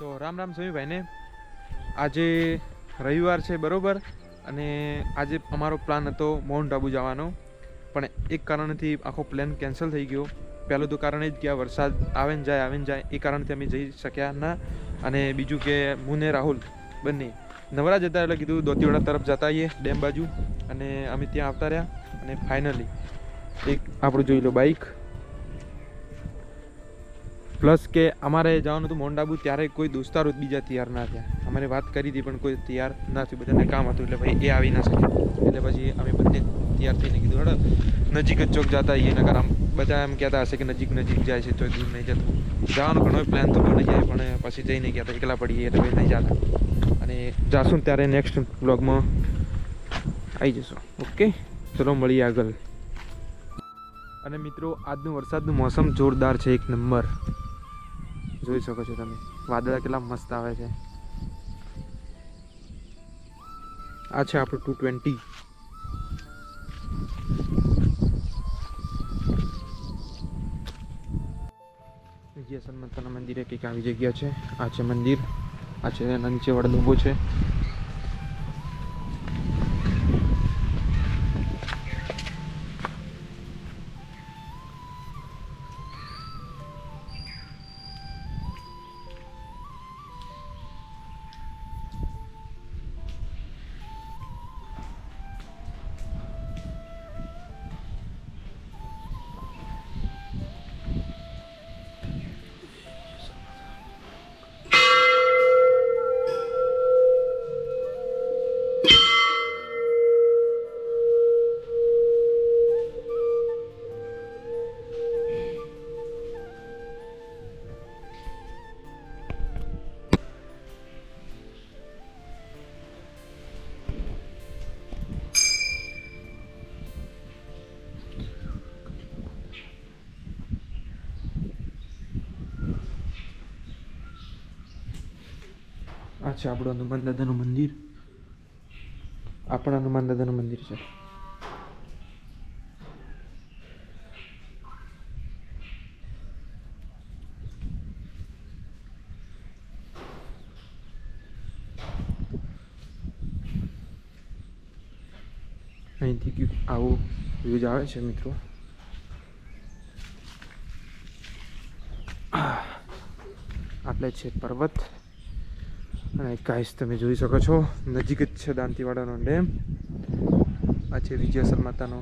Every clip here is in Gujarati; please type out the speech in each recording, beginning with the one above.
તો રામ રામ સમીભાઈને. આજે રવિવાર છે બરોબર, અને આજે અમારો પ્લાન હતો માઉન્ટ આબુ જવાનો, પણ એક કારણથી આખો પ્લાન કેન્સલ થઈ ગયો. પહેલું તો કારણ એ જ કે આ વરસાદ આવે ને જાય એ કારણથી અમે જઈ શક્યા ના. અને બીજું કે હું ને રાહુલ બંને નવરા જતા એટલે કીધું દોતીવાડા તરફ જતા આવીએ ડેમ બાજુ, અને અમે ત્યાં આવતા રહ્યા. અને ફાઇનલી એક આપણું જોઈ લો બાઇક, પ્લસ કે અમારે જવાનું હતું માઉન્ટ આબુ, ત્યારે કોઈ દોસ્તારો બીજા તૈયાર ના થયા. અમારે વાત કરી હતી પણ કોઈ તૈયાર ના થયું, બધાને કામ હતું એટલે ભાઈ એ આવી ના શકે. એટલે પછી અમે બંને તૈયાર થઈને કીધું હેડો નજીક જ ચોક જતા આવીએ. નકર આમ બધા એમ કહેતા હશે કે નજીક જાય છે તો દૂર નહીં જતું. જવાનું ઘણો પ્લાન તો બની જાય, પણ પછી જઈ નહીં કહેતા એકલા પડીએ એટલે ભાઈ નહીં જતા. અને જાશું ત્યારે નેક્સ્ટ બ્લોગમાં આવી જશું. ઓકે, ચલો મળીએ આગળ. અને મિત્રો આજનું વરસાદનું મોસમ જોરદાર છે, એક નંબર. જોઈ શકો છો તમે, વાદળા કેટલા મસ્ત આવે છે. આ છે આપણું 220. વિજય માતાના મંદિરે કંઈક આવી જગ્યા છે. આ છે મંદિર, આ છે નીચે વડલુંબો છે. આ છે આપણું હનુમાન દાદાનું મંદિર. આ પણ હનુમાન દાદાનું મંદિર છે. અહીંથી કંઈક આવું વ્યૂઝ આવે છે મિત્રો. આટલે છે પર્વત, અને ગાઈસ તમે જોઈ શકો છો નજીક જ છે દાંતીવાડાનો ડેમ. આ છે વિજયાસર માતાનો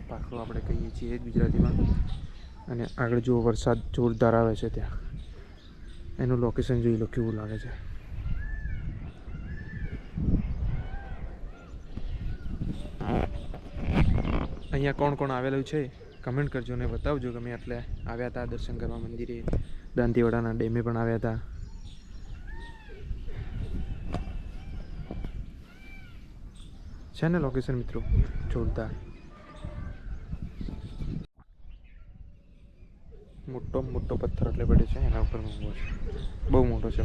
પાખો આપણે કહીએ છીએ ગુજરાતીમાં. અને આગળ જુઓ વરસાદ જોરદાર આવે છે, ત્યાં એનું લોકેશન જોઈ લો કેવું લાગે છે. અહીંયા કોણ કોણ આવેલું છે કમેન્ટ કરજો ને બતાવજો કે અમે એટલે આવ્યા હતા દર્શન કરવા મંદિરે, દાંતીવાડાના ડેમે પણ આવ્યા હતા. છે ને લોકેશન મિત્રો જોરદાર. મોટો મોટો પથ્થર એટલે પડે છે, એના ઉપર ઊભો છે, બહુ મોટો છે.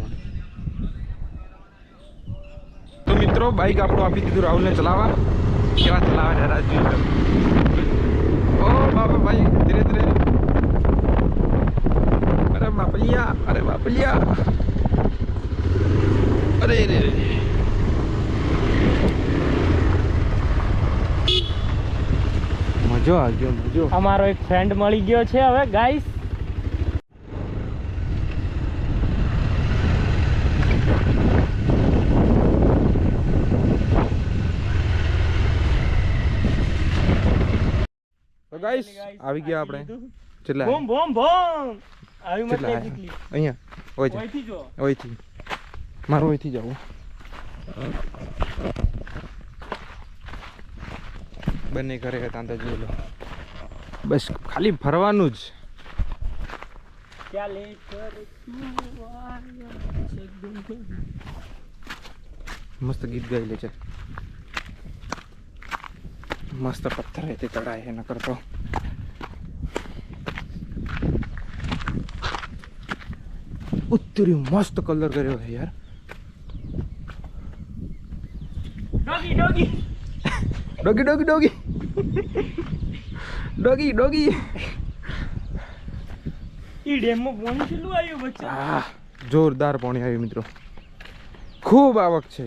તો મિત્રો બાઇક આપણું આપી દીધું રાહુલને ચલાવવા. કેવા ચલાવે છે રાજુ. ઓ બાપા ભાઈ ધીરે ધીરે. અરે બાપલિયા, અરે બાપલિયા, અરે રે. મજો આ ગયો, મજો. અમારો એક ફ્રેન્ડ મળી ગયો છે હવે ગાઈસ. તો ગાઈસ આવી ગયા આપણે. કેટલા બૂમ બૂમ બૂમ આવી મત કેટલા નીકળી. અહીંયા ઓય ઓયથી જો, ઓયથી મારું ઓયથી જવું. બંને ઘરે હતા તો જોઈ લો. બસ ખાલી ફરવાનું જ. ક્યાં લે કર તું મસ્ત ગીત ગાઈ લે છે. મસ્ત પથ્થર તે ચડાય એ ન કરતો. ઉત્તરી મસ્ત કલર કર્યો છે યાર. Doggy doggy doggy doggy doggy doggy doggy. ઈ ડેમમાં પાણી કેટલું આવ્યું બચ્ચા. જોરદાર પાણી આવ્યું મિત્રો, ખૂબ આવક છે.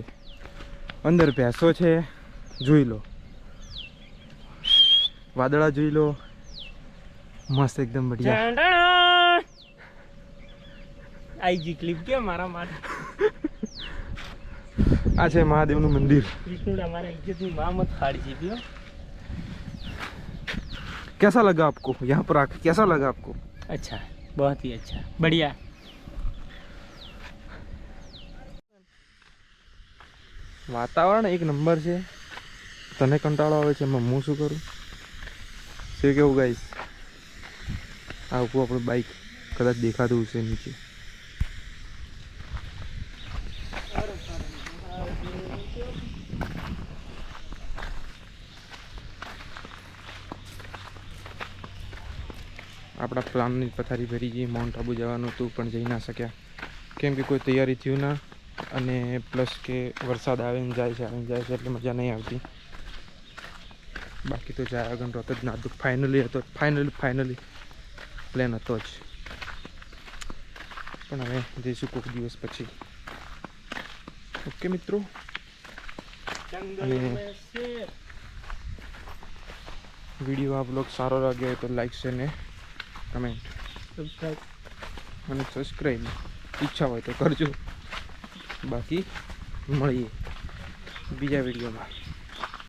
અંદર ભેંસો છે, જોઈ લો. વાદળા જોઈ લો, મસ્ત એકદમ બઢિયા. આઈજી ક્લિપ કે મારા માટે. આ છે મહાદેવનું મંદિર. વિષ્ણુડા મારા ઇજ્જતની મામત ફાડી છે. कैसा लगा आपको यहाँ पर आके, कैसा लगा आपको? अच्छा, बहुत ही अच्छा, बढ़िया. વાતાવરણ એક નંબર છે. તને કંટાળો આવે છે, એમાં હું શું કરું? શું કેવું ગાઈસ? આવું આપણું બાઈક કદાચ દેખાતું હશે નીચે. આપણા પ્લાનની પથારી ભરી ગઈ. માઉન્ટ આબુ જવાનું હતું પણ જઈ ના શક્યા, કેમ કે કોઈ તૈયારી થયું ના, અને પ્લસ કે વરસાદ આવે ને જાય છે, આવીને જાય છે, એટલે મજા નહીં આવતી. બાકી તો જાય આગળ રોત જ ના હતું. ફાઇનલી પ્લાન હતો જ, પણ હવે જઈશું કોઈક દિવસ પછી. ઓકે મિત્રો, અને વિડીયો આ બ્લોગ સારો લાગ્યો હોય તો લાઈક છે ને કમેન્ટ અને સબસ્ક્રાઈબ ઈચ્છા હોય તો કરજો. બાકી મળીએ બીજા વિડીયોમાં.